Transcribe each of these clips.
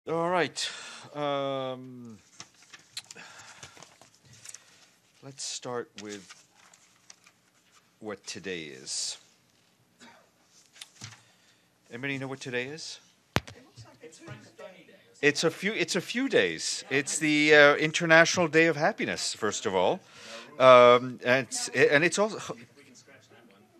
All right. Let's start with what today is. Anybody know what today is? It's a few days. It's the International Day of Happiness, first of all, and it's also.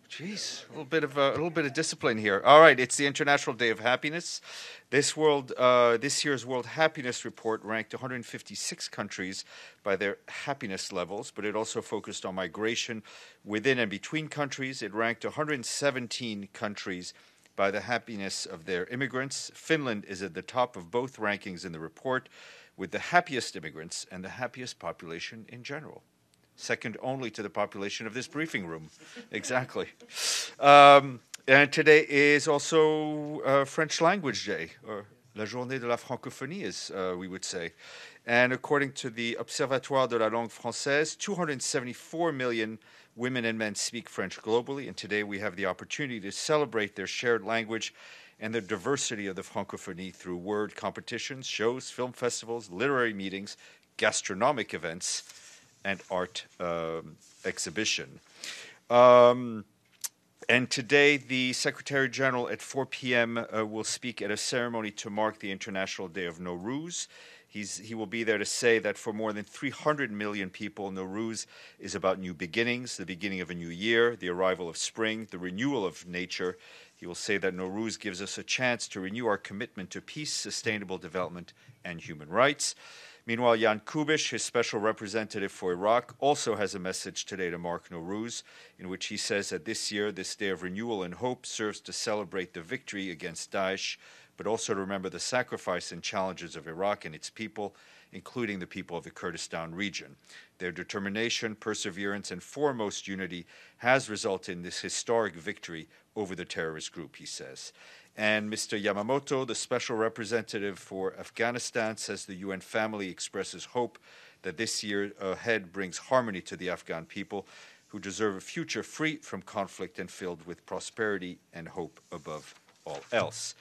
Jeez, a little bit of discipline here. All right, it's the International Day of Happiness. This year's World Happiness Report ranked 156 countries by their happiness levels, but it also focused on migration within and between countries. It ranked 117 countries by the happiness of their immigrants. Finland is at the top of both rankings in the report, with the happiest immigrants and the happiest population in general. Second only to the population of this briefing room. Exactly. And today is also French Language Day, or La Journée de la Francophonie, as we would say. And according to the Observatoire de la Langue Française, 274 million women and men speak French globally, and today we have the opportunity to celebrate their shared language and the diversity of the Francophonie through word competitions, shows, film festivals, literary meetings, gastronomic events, and art exhibition. And today, the Secretary General at 4 p.m. Will speak at a ceremony to mark the International Day of Nowruz. He will be there to say that for more than 300 million people, Nowruz is about new beginnings, the beginning of a new year, the arrival of spring, the renewal of nature. He will say that Nowruz gives us a chance to renew our commitment to peace, sustainable development, and human rights. Meanwhile, Jan Kubish, his special representative for Iraq, also has a message today to mark Nowruz, in which he says that this year, this day of renewal and hope, serves to celebrate the victory against Daesh, but also to remember the sacrifice and challenges of Iraq and its people, including the people of the Kurdistan region. Their determination, perseverance, and foremost unity has resulted in this historic victory over the terrorist group, he says. And Mr. Yamamoto, the special representative for Afghanistan, says the UN family expresses hope that this year ahead brings harmony to the Afghan people, who deserve a future free from conflict and filled with prosperity and hope above all else.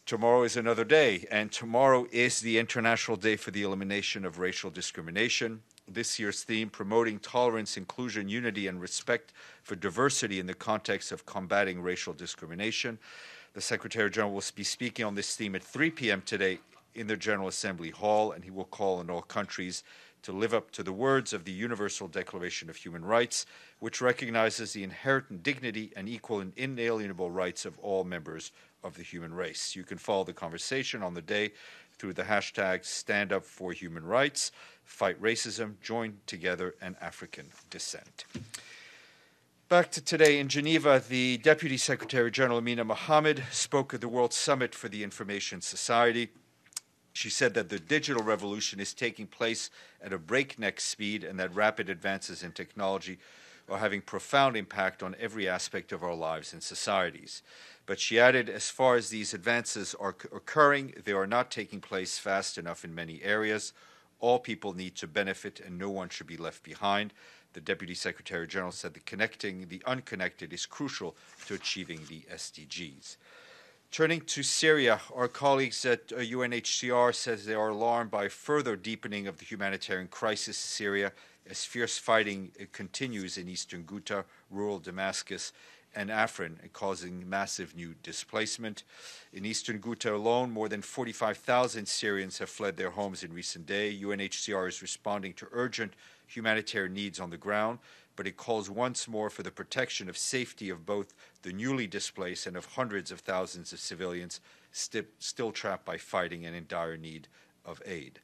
Tomorrow is another day, and tomorrow is the International Day for the Elimination of Racial Discrimination. This year's theme, promoting tolerance, inclusion, unity, and respect for diversity in the context of combating racial discrimination. The Secretary General will be speaking on this theme at 3 p.m. today in the General Assembly Hall, and he will call on all countries to live up to the words of the Universal Declaration of Human Rights, which recognizes the inherent dignity and equal and inalienable rights of all members of the human race. You can follow the conversation on the day through the hashtag #StandUpForHumanRights, Fight Racism, Join Together, and African Descent. Back to today in Geneva, the Deputy Secretary General Amina Mohammed spoke at the World Summit for the Information Society. She said that the digital revolution is taking place at a breakneck speed and that rapid advances in technology are having profound impact on every aspect of our lives and societies. But she added, as far as these advances are occurring, they are not taking place fast enough in many areas. All people need to benefit and no one should be left behind. The Deputy Secretary General said that connecting the unconnected is crucial to achieving the SDGs. Turning to Syria, our colleagues at UNHCR says they are alarmed by further deepening of the humanitarian crisis in Syria as fierce fighting continues in eastern Ghouta, rural Damascus, and AFRIN, causing massive new displacement. In eastern Ghouta alone, more than 45,000 Syrians have fled their homes in recent days. UNHCR is responding to urgent humanitarian needs on the ground, but it calls once more for the protection of safety of both the newly displaced and of hundreds of thousands of civilians still trapped by fighting and in dire need of aid.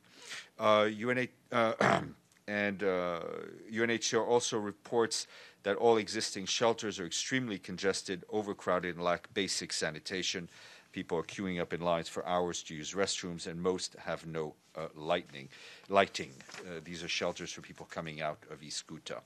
UNHCR also reports that all existing shelters are extremely congested, overcrowded, and lack basic sanitation. People are queuing up in lines for hours to use restrooms, and most have no lighting. These are shelters for people coming out of East Ghouta.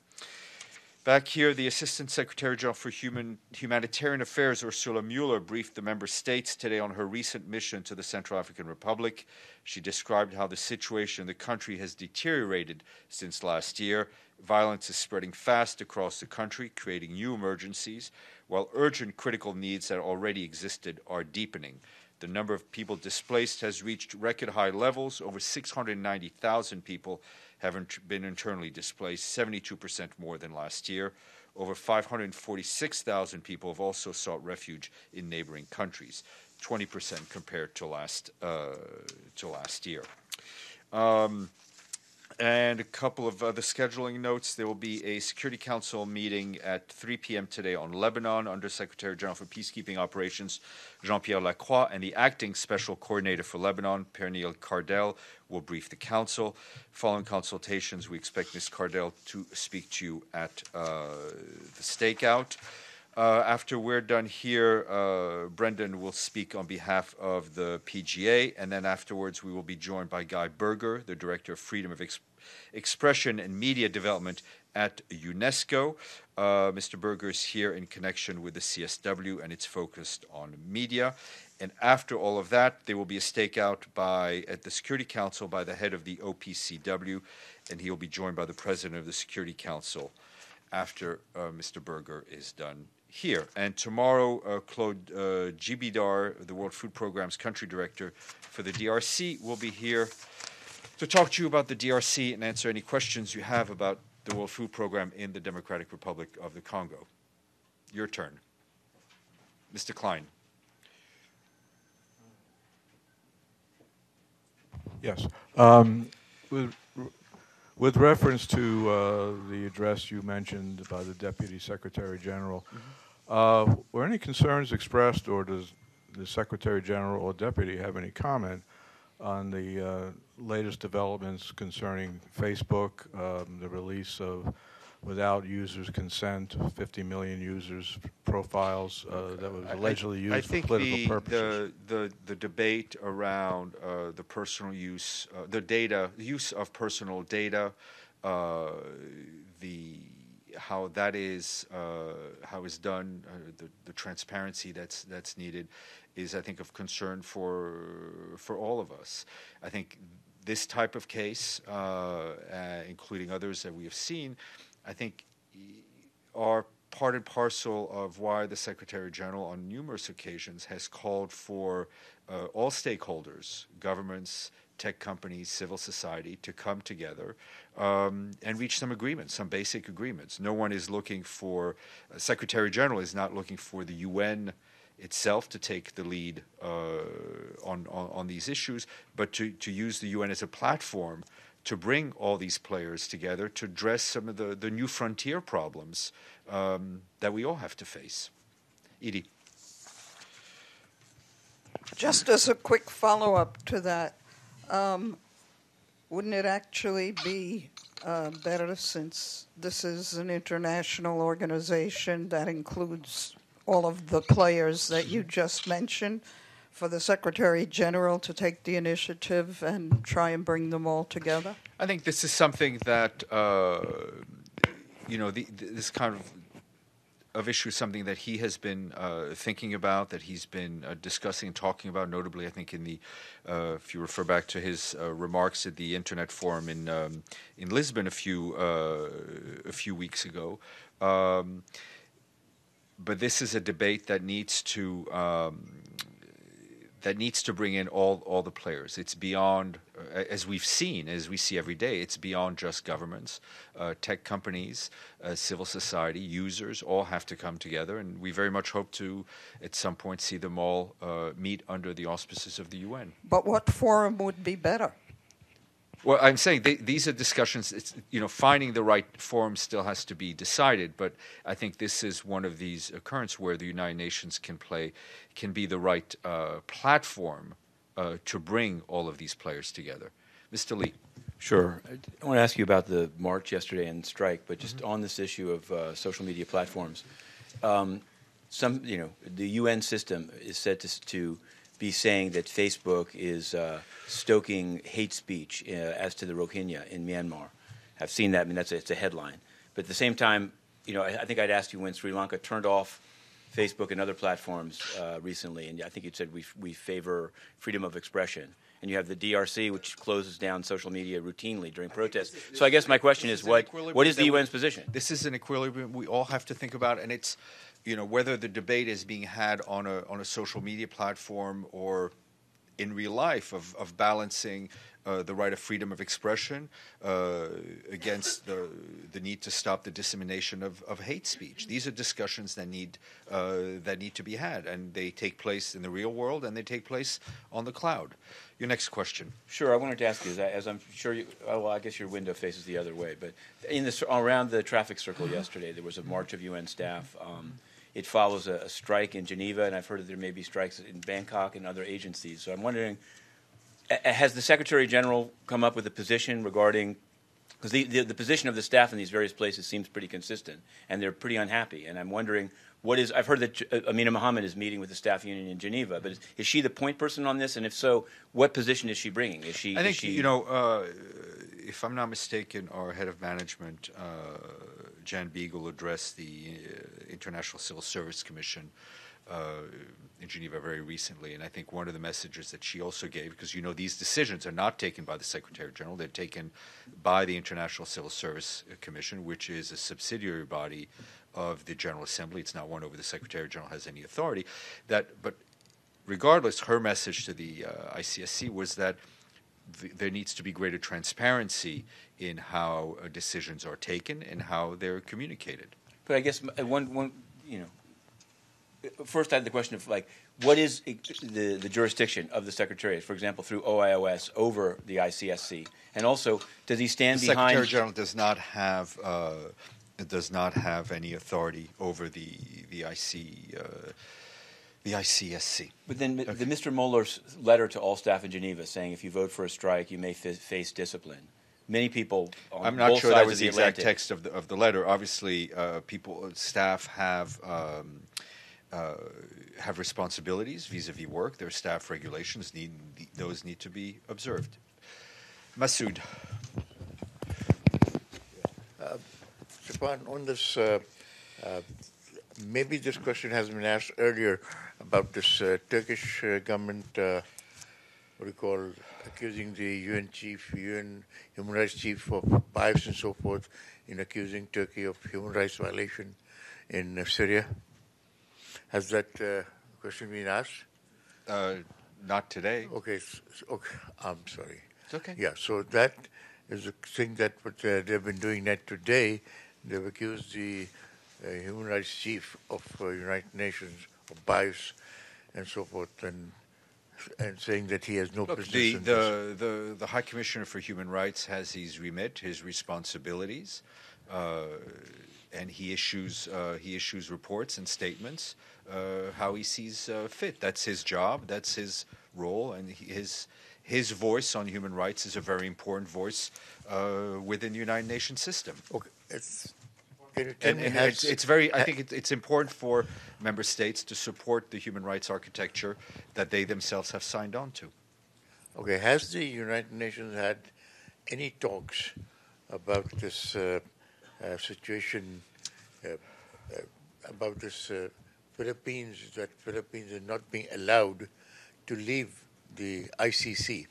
Back here, the Assistant Secretary General for Humanitarian Affairs, Ursula Mueller, briefed the member states today on her recent mission to the Central African Republic. She described how the situation in the country has deteriorated since last year. Violence is spreading fast across the country, creating new emergencies, while urgent critical needs that already existed are deepening. The number of people displaced has reached record high levels. Over 690,000 people have been internally displaced, 72% more than last year. Over 546,000 people have also sought refuge in neighboring countries, 20% compared to last year. And a couple of other scheduling notes. There will be a Security Council meeting at 3 p.m. today on Lebanon. Under Secretary General for Peacekeeping Operations Jean-Pierre Lacroix and the Acting Special Coordinator for Lebanon, Pernille Cardell, will brief the Council. Following consultations, we expect Ms. Cardell to speak to you at the stakeout. After we're done here, Brendan will speak on behalf of the PGA, and then afterwards we will be joined by Guy Berger, the Director of Freedom of Expression and Media Development at UNESCO. Mr. Berger is here in connection with the CSW, and it's focused on media. And after all of that, there will be a stakeout at the Security Council by the head of the OPCW, and he will be joined by the President of the Security Council after Mr. Berger is done here. And tomorrow, Claude Gibidar, the World Food Programme's country director for the DRC, will be here to talk to you about the DRC and answer any questions you have about the World Food Programme in the Democratic Republic of the Congo. Your turn. Mr. Klein. Yes. With reference to the address you mentioned by the Deputy Secretary General, were any concerns expressed, or does the Secretary General or Deputy have any comment on the latest developments concerning Facebook, the release of, without users' consent, 50 million users' profiles that was allegedly used for political purposes? The debate around the personal use, the use of personal data, how that is how is done, the transparency that's needed, is I think of concern for all of us. I think this type of case, including others that we have seen, I think are part and parcel of why the Secretary General on numerous occasions has called for all stakeholders, governments, tech companies, civil society, to come together and reach some agreements, some basic agreements. No one is looking for, Secretary General is not looking for the UN itself to take the lead on these issues, but to use the UN as a platform to bring all these players together to address some of the new frontier problems that we all have to face. Edie. Just as a quick follow-up to that, wouldn't it actually be better, since this is an international organization that includes all of the players that you just mentioned, for the Secretary General to take the initiative and try and bring them all together? I think this is something that, this kind of issue is something that he has been thinking about, that he's been discussing and talking about, notably, I think, in the, if you refer back to his remarks at the Internet Forum in Lisbon a few weeks ago. But this is a debate that needs to bring in all the players. It's beyond, as we see every day, it's beyond just governments, tech companies, civil society, users, all have to come together, and we very much hope to, at some point, see them all meet under the auspices of the UN. But what forum would be better? Well, I'm saying these are discussions. It's, finding the right forum still has to be decided. But I think this is one of these occurrences where the United Nations can be the right platform to bring all of these players together. Mr. Lee. Sure. I want to ask you about the march yesterday and strike, but just on this issue of social media platforms. The UN system is said to be saying that Facebook is stoking hate speech as to the Rohingya in Myanmar. I've seen that. I mean, it's a headline. But at the same time, I think I'd asked you when Sri Lanka turned off Facebook and other platforms recently, and I think you said we favor freedom of expression. And you have the DRC, which closes down social media routinely during protests. So I guess my question is, what is the UN's position? This is an equilibrium we all have to think about, and it's, whether the debate is being had on a social media platform or in real life of balancing the right of freedom of expression against the need to stop the dissemination of hate speech. These are discussions that need to be had, and they take place in the real world and they take place on the cloud. Your next question. Sure, I wanted to ask you, as I'm sure you, well, I guess your window faces the other way, but around the traffic circle yesterday, there was a march of UN staff. It follows a strike in Geneva, and I've heard that there may be strikes in Bangkok and other agencies. So I'm wondering, has the Secretary General come up with a position regarding, because the position of the staff in these various places seems pretty consistent, and they're pretty unhappy. And I'm wondering, I've heard that Amina Mohammed is meeting with the staff union in Geneva, but is she the point person on this? And if so, what position is she bringing? I think, if I'm not mistaken, our head of management, Jan Beagle, addressed the International Civil Service Commission in Geneva very recently, and I think one of the messages that she also gave, because these decisions are not taken by the Secretary General, they're taken by the International Civil Service Commission, which is a subsidiary body of the General Assembly. It's not one over the Secretary General has any authority. But regardless, her message to the ICSC was that there needs to be greater transparency in how decisions are taken and how they're communicated. But I guess first I had the question of, what is the jurisdiction of the Secretariat, for example, through OIOS over the ICSC? And also, does he stand behind... The Secretary General does not have any authority over the ICSC. But then the Mr. Mueller's letter to all staff in Geneva saying if you vote for a strike, you may face discipline. Many people on I'm not both sure sides that was of the Atlantic. exact text of the letter. Obviously, staff have responsibilities vis-a-vis work. Their staff regulations those need to be observed. Masoud. Stéphane, on this, maybe this question has been asked earlier about this Turkish government, accusing the UN human rights chief of bias and so forth in accusing Turkey of human rights violation in Syria. Has that question been asked? Not today. Okay, I'm sorry. It's okay. Yeah, so that is a thing that they've been doing that today. They've accused the human rights chief of United Nations of bias and so forth, and saying that he has no business in this. The High Commissioner for Human Rights has his remit, his responsibilities, and he issues reports and statements how he sees fit. That's his job. That's his role, and his voice on human rights is a very important voice within the United Nations system. Okay, I think it's important for member states to support the human rights architecture that they themselves have signed on to. Okay, has the United Nations had any talks about this situation, about this Philippines are not being allowed to leave the ICC?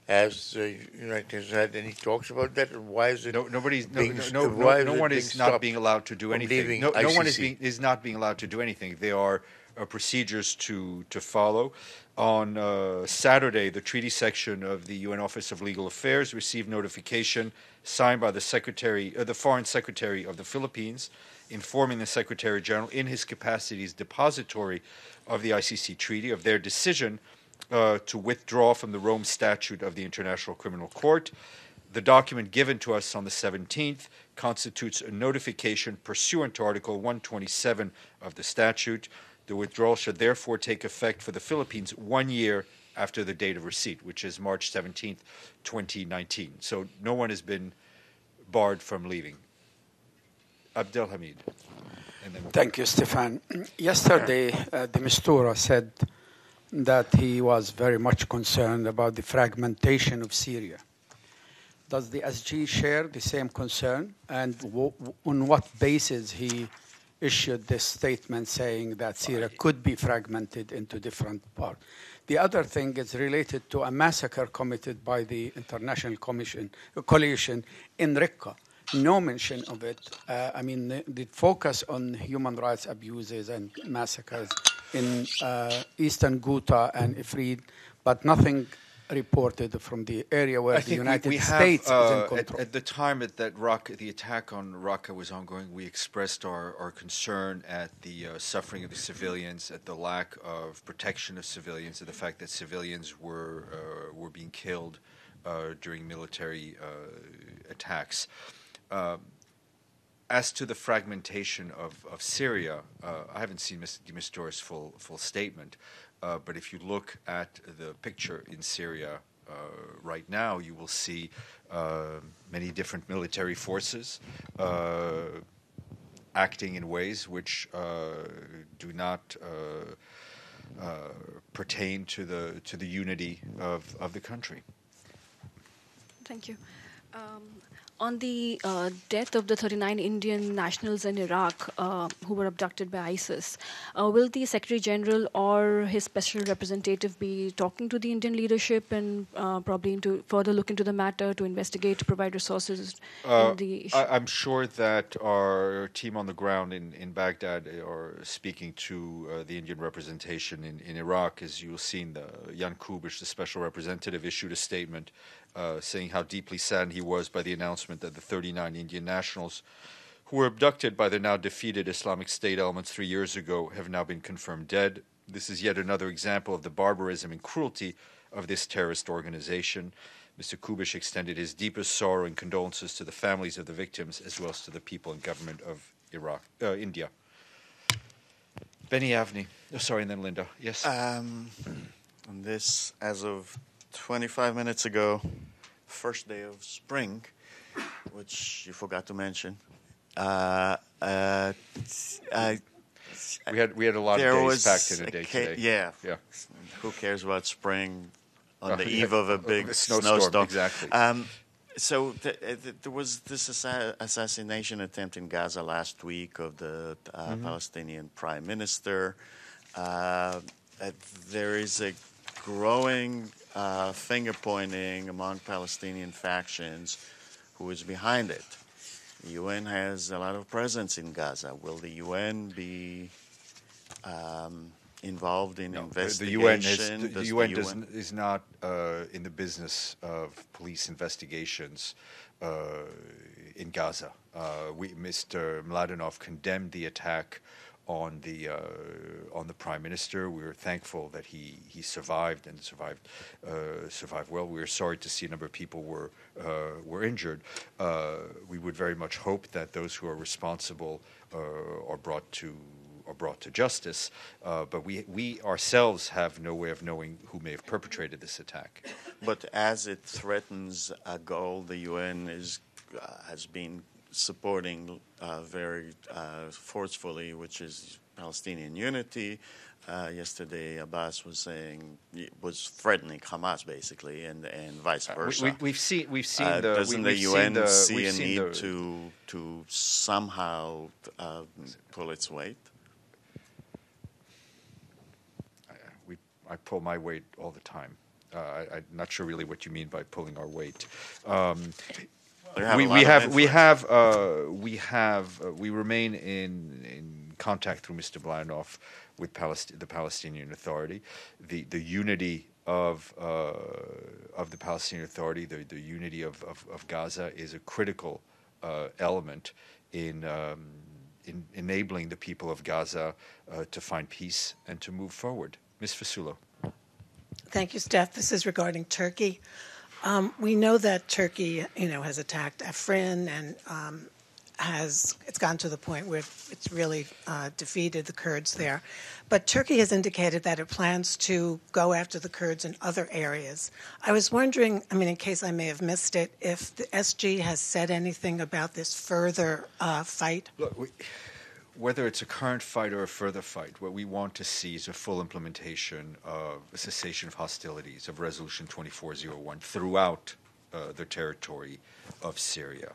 Has the United Nations had any talks about that? And why is it? No one is not being allowed to do anything. No one is not being allowed to do anything. There are procedures to follow. On Saturday, the treaty section of the UN Office of Legal Affairs received notification signed by the Foreign Secretary of the Philippines, informing the Secretary General in his capacity as depository of the ICC treaty of their decision to withdraw from the Rome Statute of the International Criminal Court. The document given to us on the 17th constitutes a notification pursuant to Article 127 of the statute. The withdrawal should therefore take effect for the Philippines 1 year after the date of receipt, which is March 17th, 2019. So no one has been barred from leaving. Abdelhamid. Thank you, Stéphane. Yesterday, the Mistura said that he was very much concerned about the fragmentation of Syria. Does the SG share the same concern? And on what basis he issued this statement saying that Syria could be fragmented into different parts? The other thing is related to a massacre committed by the International Coalition in Raqqa. No mention of it. The focus on human rights abuses and massacres in eastern Ghouta and AFRIN, but nothing reported from the area where I the think United we States have, is in control. at the time that the attack on Raqqa was ongoing, we expressed our concern at the suffering of the civilians, at the lack of protection of civilians, at the fact that civilians were being killed during military attacks. As to the fragmentation of Syria, I haven't seen Mistura's full statement. But if you look at the picture in Syria right now, you will see many different military forces acting in ways which do not pertain to the unity of the country. Thank you. On the death of the 39 Indian nationals in Iraq who were abducted by ISIS, will the Secretary General or his special representative be talking to the Indian leadership and probably to further look into the matter, to investigate, to provide resources in the issue? I'm sure that our team on the ground in Baghdad are speaking to the Indian representation in Iraq. As you've seen, Jan Kubish, the special representative, issued a statement saying how deeply saddened he was by the announcement that the 39 Indian nationals who were abducted by the now defeated Islamic State elements 3 years ago have now been confirmed dead. This is yet another example of the barbarism and cruelty of this terrorist organization. Mr. Kubish extended his deepest sorrow and condolences to the families of the victims as well as to the people and government of India. Benny Avni. And then Linda. Yes? And this, as of 25 minutes ago, first day of spring, which you forgot to mention. We had a lot of days packed in a day today. Yeah. Who cares about spring on the eve of a big snowstorm? Exactly. So there was this assassination attempt in Gaza last week of the Palestinian Prime Minister. There is a growing finger-pointing among Palestinian factions who is behind it. The UN has a lot of presence in Gaza. Will the UN be involved in investigation? The UN is not in the business of police investigations in Gaza. Mr. Mladenov condemned the attack on the Prime Minister. We were thankful that he survived and survived well. We were sorry to see a number of people were injured. We would very much hope that those who are responsible are brought to justice. But we ourselves have no way of knowing who may have perpetrated this attack. But as it threatens a goal, the UN has been supporting very forcefully, which is Palestinian unity. Yesterday, Abbas was threatening Hamas basically, and vice versa. We've seen. Doesn't the UN see a need to somehow pull its weight? I pull my weight all the time. I'm not sure really what you mean by pulling our weight. We remain in contact through Mr. Mladenov with the Palestinian Authority. The unity of the Palestinian Authority, the unity of Gaza is a critical element in enabling the people of Gaza to find peace and to move forward. Ms. Fasulo. Thank you, Steph. This is regarding Turkey. We know that Turkey, has attacked AFRIN and it's gotten to the point where it's really defeated the Kurds there. But Turkey has indicated that it plans to go after the Kurds in other areas. I was wondering, in case I may have missed it, if the SG has said anything about this further fight? Look, whether it's a current fight or a further fight, what we want to see is a full implementation of a cessation of hostilities, of Resolution 2401 throughout the territory of Syria.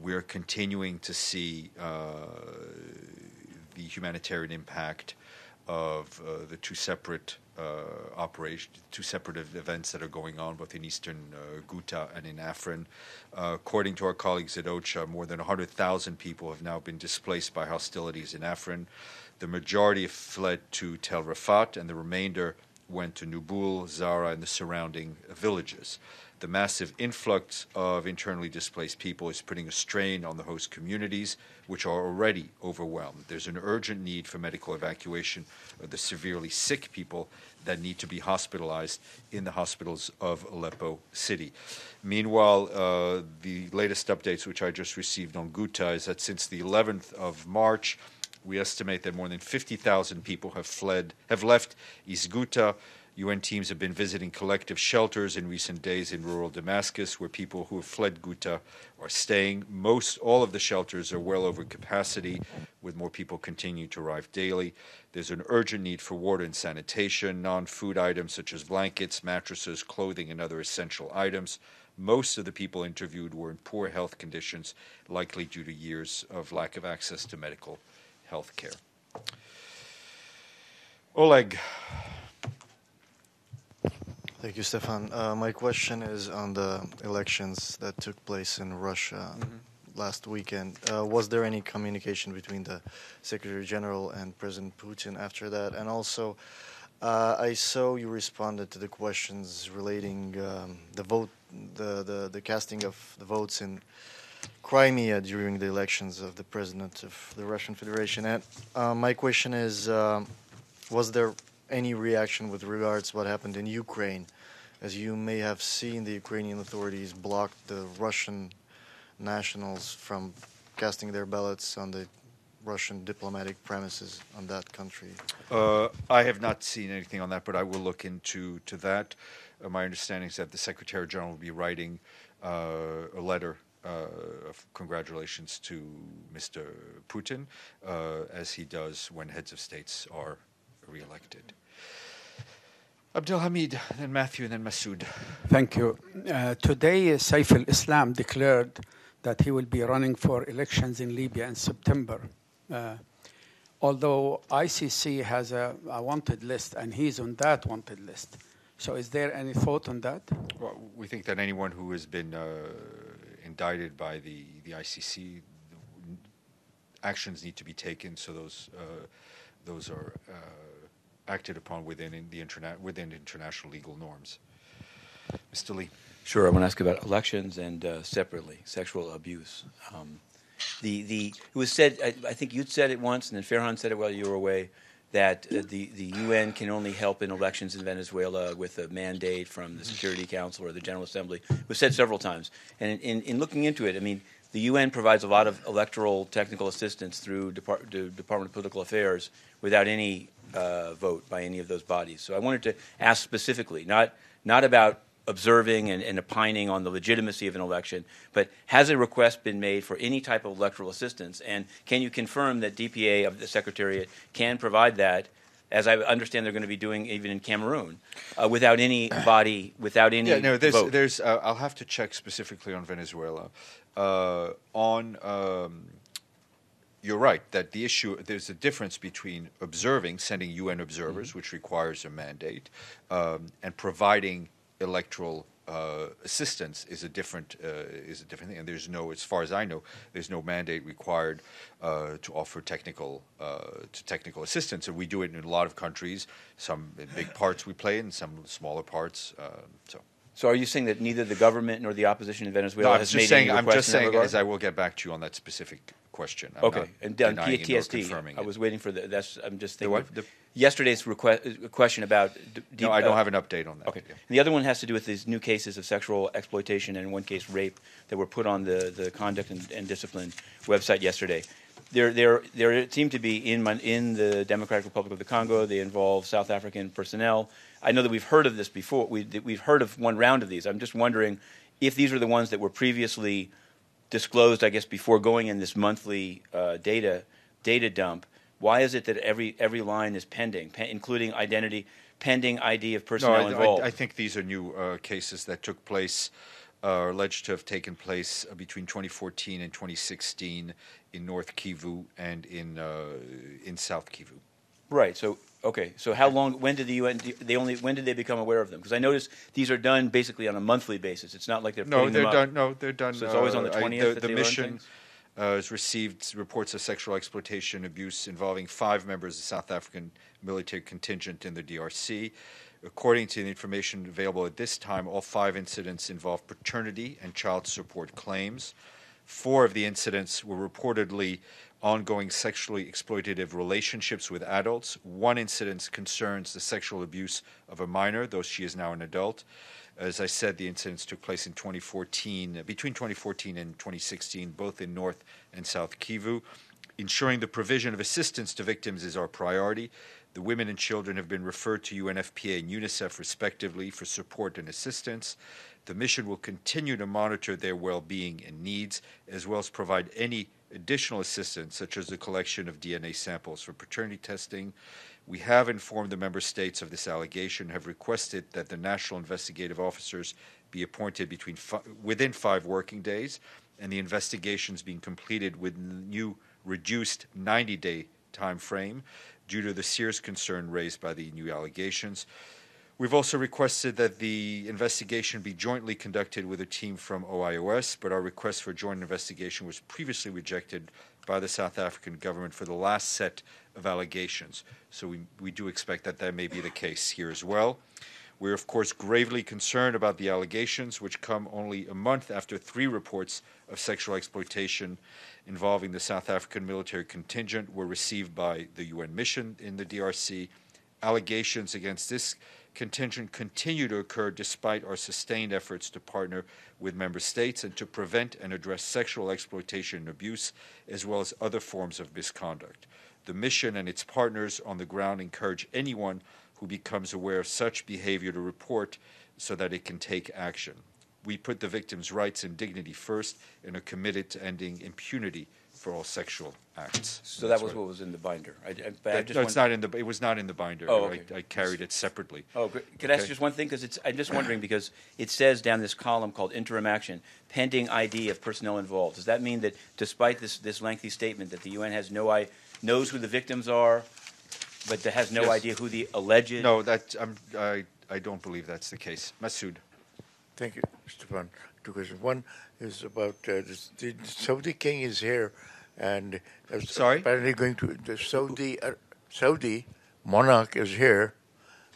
We're continuing to see the humanitarian impact of the two separate events that are going on both in eastern GHOUTA and in AFRIN. According to our colleagues at OCHA, more than 100,000 people have now been displaced by hostilities in AFRIN. The majority have fled to Tel Rifat, and the remainder went to Nubul, Zara, and the surrounding villages. The massive influx of internally displaced people is putting a strain on the host communities, which are already overwhelmed. There's an urgent need for medical evacuation of the severely sick people that need to be hospitalized in the hospitals of Aleppo city. Meanwhile, the latest updates which I just received on GHOUTA is that since the 11th of March, we estimate that more than 50,000 people have left East Ghouta. UN teams have been visiting collective shelters in recent days in rural Damascus, where people who have fled Ghouta are staying. All of the shelters are well over capacity, with more people continuing to arrive daily. There's an urgent need for water and sanitation, non-food items such as blankets, mattresses, clothing, and other essential items. Most of the people interviewed were in poor health conditions, likely due to years of lack of access to medical health care. Oleg. Thank you, Stéphane. My question is on the elections that took place in Russia last weekend. Was there any communication between the Secretary General and President Putin after that? And also, I saw you responded to the questions relating the vote, the casting of the votes in Crimea during the elections of the President of the Russian Federation. And my question is, was there any reaction with regards to what happened in Ukraine? As you may have seen, the Ukrainian authorities blocked the Russian nationals from casting their ballots on the Russian diplomatic premises on that country. I have not seen anything on that, but I will look into that. My understanding is that the Secretary General will be writing a letter of congratulations to Mr. Putin, as he does when heads of states are re-elected. Abdelhamid, then Matthew, and then Masood. Thank you. Today, Saif al-Islam declared that he will be running for elections in Libya in September. Although ICC has a wanted list, and he's on that wanted list. So is there any thought on that? Well, we think that anyone who has been indicted by the ICC, actions need to be taken, so those are acted upon within international legal norms. Mr. Lee. Sure, I want to ask about elections and separately sexual abuse. It was said, I think you'd said it once, and then Farhan said it while you were away, that the UN can only help in elections in Venezuela with a mandate from the Security Council or the General Assembly. It was said several times. And in looking into it, I mean, the UN provides a lot of electoral technical assistance through the Department of Political Affairs without any vote by any of those bodies. So I wanted to ask specifically, not about observing and opining on the legitimacy of an election, but has a request been made for any type of electoral assistance? And can you confirm that DPA of the Secretariat can provide that, as I understand they're going to be doing even in Cameroon, without any body, without any vote? There's I'll have to check specifically on Venezuela. You're right that the issue, there's a difference between observing, sending UN observers, which requires a mandate, and providing electoral assistance is a different thing. And there's no, as far as I know, there's no mandate required to offer technical assistance. And we do it in a lot of countries. Some big parts we play in, some smaller parts. So are you saying that neither the government nor the opposition in Venezuela has made any request? I'm just saying, as I will get back to you on that specific question. I'm okay, and on PTSD, I was waiting for that. I'm just thinking. Yesterday's question about... No, I don't have an update on that. Okay. Yeah. And the other one has to do with these new cases of sexual exploitation and, in one case, rape that were put on the Conduct and Discipline website yesterday. There seem to be, in the Democratic Republic of the Congo, they involve South African personnel. I know that we've heard of this before. We've heard of one round of these. I'm just wondering if these are the ones that were previously disclosed, I guess, before going in this monthly data dump. Why is it that every line is pending, including pending ID of personnel involved? I think these are new cases that took place, are alleged to have taken place between 2014 and 2016 in North Kivu and in South Kivu. Right. So okay. So how long? When did the UN? When did they become aware of them? Because I noticed these are done basically on a monthly basis. It's not like they're putting them up. No, they're done. So it's always on the 20th. The mission has received reports of sexual exploitation, abuse involving 5 members of the South African military contingent in the DRC. According to the information available at this time, all 5 incidents involved paternity and child support claims. 4 of the incidents were reportedly ongoing sexually exploitative relationships with adults. 1 incident concerns the sexual abuse of a minor, though she is now an adult. As I said, the incidents took place in 2014, between 2014 and 2016, both in North and South Kivu. Ensuring the provision of assistance to victims is our priority. The women and children have been referred to UNFPA and UNICEF respectively for support and assistance. The mission will continue to monitor their well-being and needs, as well as provide any additional assistance, such as the collection of DNA samples for paternity testing. We have informed the member states of this allegation, have requested that the national investigative officers be appointed within 5 working days, and the investigations being completed within the new reduced 90-day time frame due to the serious concern raised by the new allegations. We've also requested that the investigation be jointly conducted with a team from OIOS, but our request for a joint investigation was previously rejected by the South African government for the last set of allegations. So we do expect that that may be the case here as well. We're, of course, gravely concerned about the allegations, which come only a month after 3 reports of sexual exploitation involving the South African military contingent were received by the UN mission in the DRC. Allegations against this contingent continue to occur despite our sustained efforts to partner with member states and to prevent and address sexual exploitation and abuse, as well as other forms of misconduct. The mission and its partners on the ground encourage anyone who becomes aware of such behavior to report so that it can take action. We put the victim's rights and dignity first and are committed to ending impunity for all sexual acts. So that was what was in the binder. It was not in the binder. Oh, okay. I carried it separately. Oh, great. Could I ask just one thing? Because I'm just wondering, because it says down this column called interim action, pending ID of personnel involved. Does that mean that despite this lengthy statement that the UN has knows who the victims are, but that has no idea who the alleged... No, I don't believe that's the case. Masoud. Thank you, Stéphane. 2 questions. One is about the Saudi king is here, and apparently going to the Saudi monarch is here.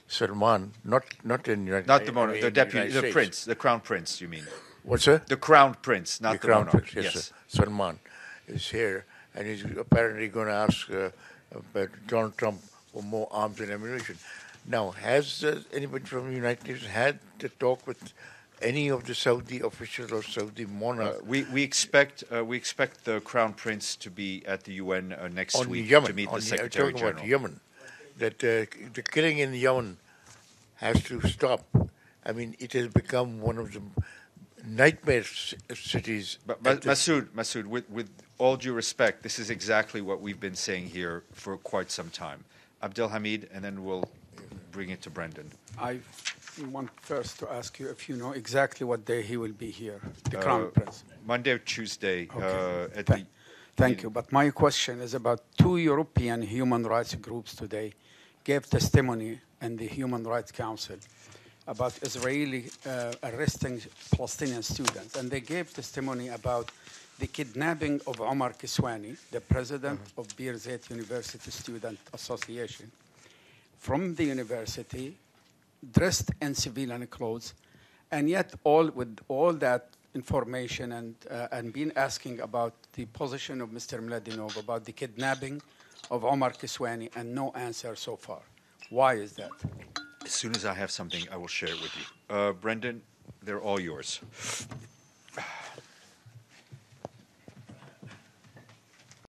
Salman, not in United Not the monarch, the deputy, the prince, the crown prince. You mean? What's that? The crown prince, not the monarch. Prince, yes. Salman is here, and he's apparently going to ask Donald Trump for more arms and ammunition. Now, has anybody from the United Nations had the talk with any of the Saudi officials or Saudi monarchs? We expect the crown prince to be at the UN next week Yemen, to meet the Secretary General. About Yemen, that the killing in Yemen has to stop. I mean, it has become one of the nightmare cities. But Masoud, with all due respect, this is exactly what we've been saying here for quite some time. Abdelhamid, and then we'll bring it to Brendan. I want first to ask you if you know exactly what day he will be here, the Crown Prince. Monday or Tuesday. Okay. Thank you. But my question is about 2 European human rights groups today gave testimony in the Human Rights Council about Israeli arresting Palestinian students. And they gave testimony about the kidnapping of Omar Kiswani, the president of Bir Zayt University Student Association, from the university, dressed in civilian clothes, and yet with all that information and been asking about the position of Mr. Mladinov, about the kidnapping of Omar Kiswani, and no answer so far. Why is that? As soon as I have something, I will share it with you. Brendan, they're all yours.